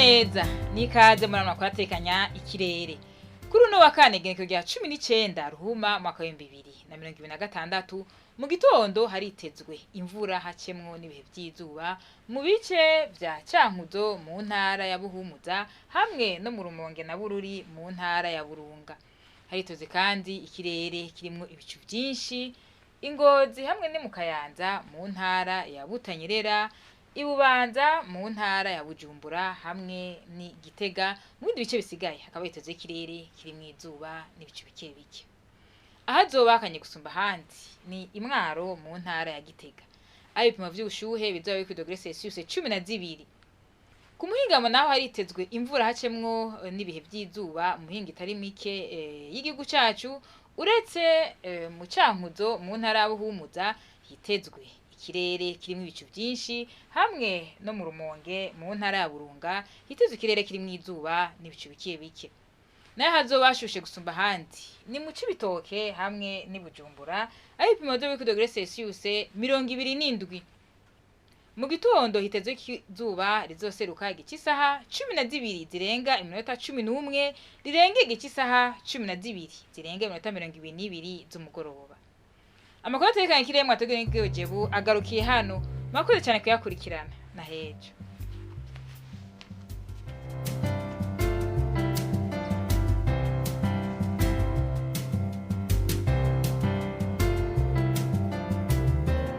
neza nikaze muri amakuru atekanya ikirere kuri uno wa kane igenekerezo rya 19 ruhuma mwaka wa 2026 mu gitondo haritezwe imvura hacemwo n'ibihe by'izuba mu bice vya Cankuzo mu ntara ya Buhumuza hamwe no mu Rumonge na Bururi mu ntara ya Burunga. Haritezwe kandi ikirere kirimwo ibicu byinshi Ingozi hamwe ne mu Kayanza mu ntara ya Butanyerera Ibubanza mu ntara ya Bujumbura hamwe ni Gitega mu bindi bice bisigaye hakaba hitezwe ikirere kirimwo izuba n'ibicu bike bike. Ahazobakanye gusumba handi ni Imwaro mu ntara ya Gitega. Ibipimo vy'ubushuhe bizoba biri ku dogere Celsius 12. Ku muhingamo naho haritezwe imvura hacemwo n'ibihe by'izuba mu mihinga itari mike y'igihugu cacu uretse mu Cankuzo mu ntara ya Buhumuza hitezwe ikirere kirimwo ibicu byinshi hamwe no mu Rumonge mu ntara ya Burunga hitezwe ikirere kirimwo izuba n'ibicu bike bike. Nayo hazobashushe gusumba handi ni mu Cibitoke hamwe ni Bujumbura ibipimo vyo ku dogere Celsius 27. Mu gitondo hitezwe izuba rizoseruka igice isaha 12 zirenga iminota 11 rirenge igice isaha 12 zirenga iminota 22 z'umugoroba. Amakuru atekanye ikirere mwategeye Wejo agarukiye hano makuru cyane kuyakurikirana na Wejo.